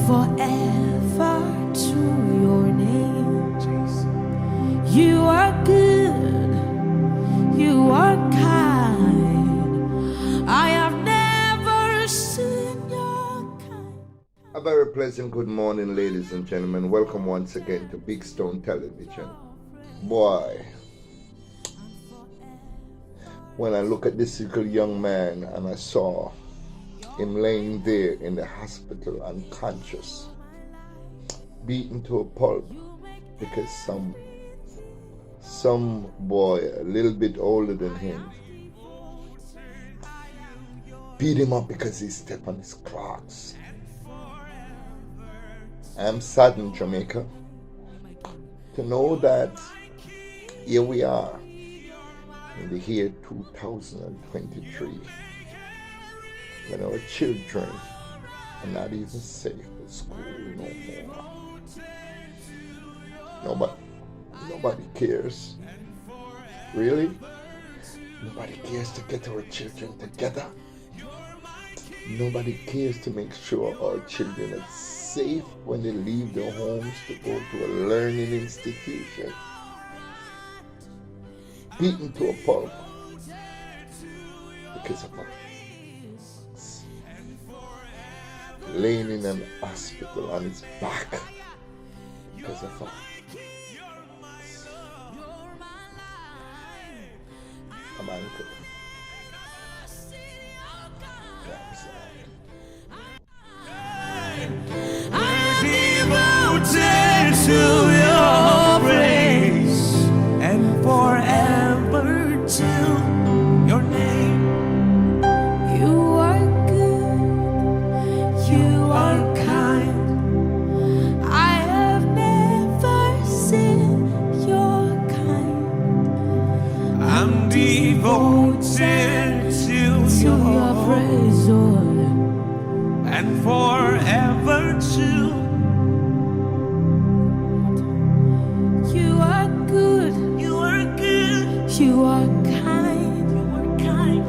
forever to your name. You are good, you are kind. I have never seen your kind. A very pleasant good morning, ladies and gentlemen. Welcome once again to Big Stone Television. Boy, when I look at this little young man and I saw him laying there in the hospital unconscious, beaten to a pulp because some boy a little bit older than him beat him up because he stepped on his clocks. I'm saddened, Jamaica, to know that here we are in the year 2023 when our children are not even safe at school no more. Nobody cares. Really? Nobody cares to get our children together. Nobody cares to make sure our children are safe when they leave their homes to go to a learning institution. Beaten to a pulp because of us. Laying in an hospital on his back because of us. I'm uncle. To your praise and forever to your name. You are good, you are kind. I have never seen your kind. I'm devoted to your praise, Lord, and forever to. You are kind, you are kind.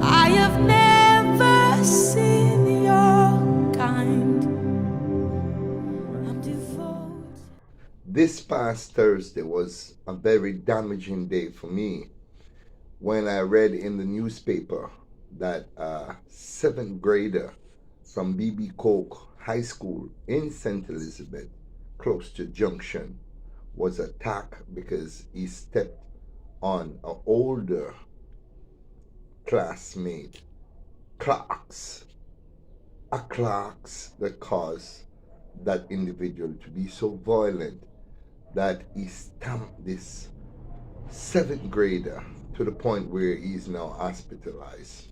I have never seen your kind. I'm devoted. This past Thursday was a very damaging day for me when I read in the newspaper that a 7th grader from B.B. Coke High School in St. Elizabeth, close to Junction, was attacked because he stepped on an older classmate clocks, that caused that individual to be so violent that he stamped this 7th grader to the point where he's now hospitalized.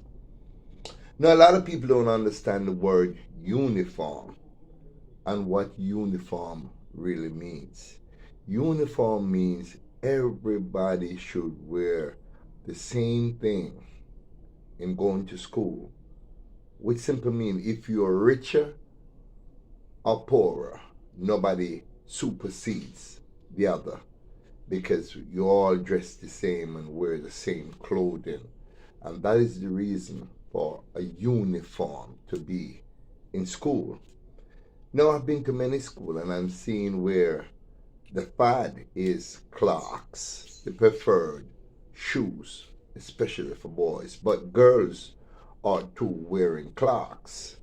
Now, a lot of people don't understand the word uniform and what uniform really means. Uniform means everybody should wear the same thing in going to school, which simply means if you're richer or poorer, nobody supersedes the other because you all dress the same and wear the same clothing. And that is the reason for a uniform to be in school. Now, I've been to many schools and I'm seeing where the fad is clocks, the preferred shoes, especially for boys. But girls are too wearing clocks.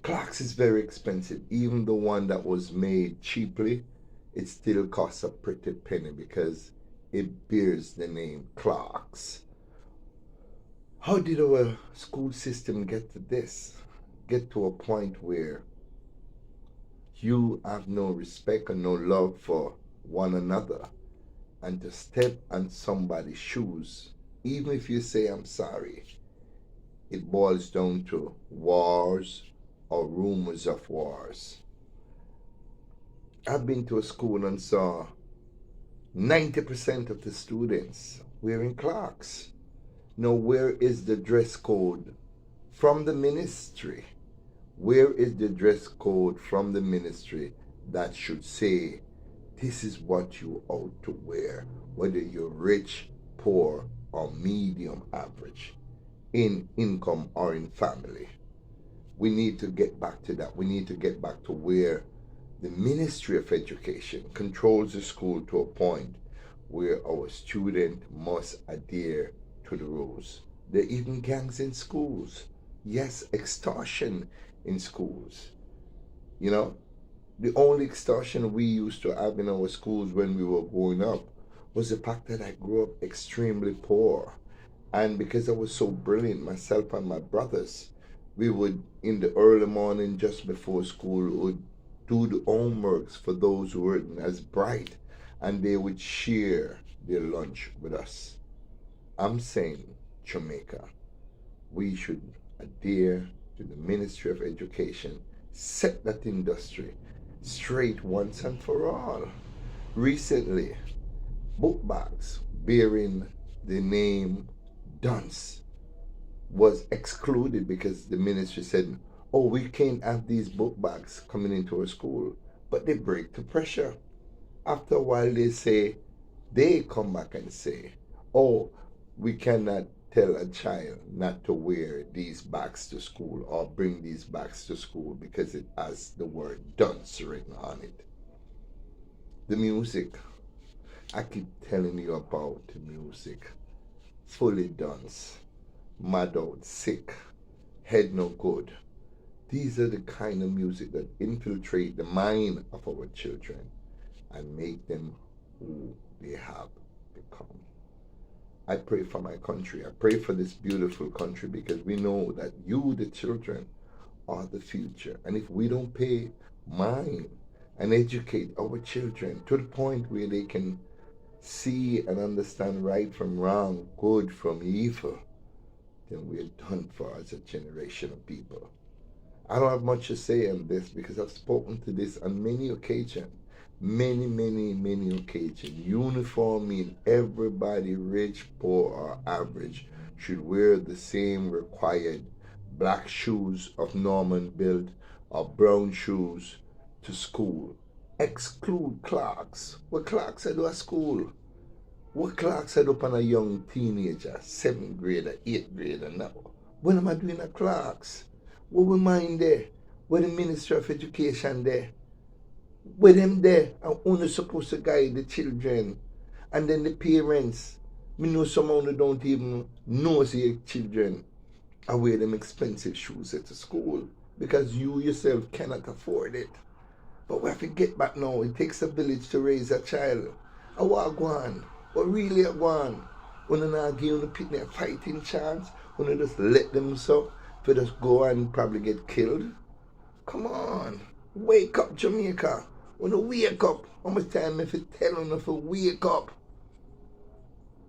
Clocks is very expensive. Even the one that was made cheaply, it still costs a pretty penny because it bears the name clocks. How did our school system get to this? Get to a point where you have no respect and no love for one another, and to step on somebody's shoes, even if you say I'm sorry, it boils down to wars or rumors of wars. I've been to a school and saw 90% of the students wearing clocks. Now, where is the dress code from the ministry? Where is the dress code from the ministry that should say, this is what you ought to wear, whether you're rich, poor, or medium average, in income or in family? We need to get back to that. We need to get back to where the Ministry of Education controls the school to a point where our student must adhere to the rules. There are even gangs in schools. Yes, extortion in schools. You know, the only extortion we used to have in our schools when we were growing up was the fact that I grew up extremely poor. And because I was so brilliant, myself and my brothers, we would, in the early morning, just before school, would do the homeworks for those who weren't as bright, and they would share their lunch with us. I'm saying, Jamaica, we should adhere to the Ministry of Education, set that industry straight once and for all. Recently, book bags bearing the name Dunce was excluded because the ministry said, oh, we can't have these book bags coming into our school. But they break the pressure. After a while, they come back and say, oh, we cannot tell a child not to wear these bags to school or bring these bags to school because it has the word dunce written on it. The music, I keep telling you about the music. Fully dunce, mad out, sick, head no good. These are the kind of music that infiltrate the mind of our children and make them who they have become. I pray for my country. I pray for this beautiful country because we know that you, the children, are the future. And if we don't pay mind and educate our children to the point where they can see and understand right from wrong, good from evil, then we're done for as a generation of people. I don't have much to say on this because I've spoken to this on many occasions. Many occasions. Uniform mean everybody, rich, poor, or average, should wear the same required black shoes of Norman build or brown shoes to school. Exclude clerks. What clerks I do at school? What clerks I do upon a young teenager, 7th grader, 8th grader now? What am I doing at clerks? What we mind there? Where the Ministry of Education there? With them there, and only supposed to guide the children. And then the parents, me know someone who don't even know their children are wear them expensive shoes at the school because you yourself cannot afford it. But we have to get back now. It takes a village to raise a child. I want go on. But really I want. When I not give them a fighting chance, when I just let them so, for just go and probably get killed. Come on. Wake up, Jamaica. When I wake up, how much time if you tell them if I wake up?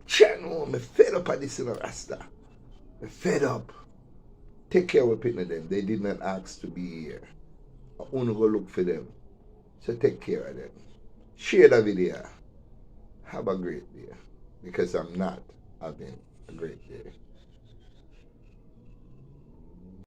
Channel, I'm fed up of this in a Rasta. I'm fed up. Take care of people them. They did not ask to be here. I want to go look for them. So take care of them. Share the video. Have a great day. Because I'm not having a great day.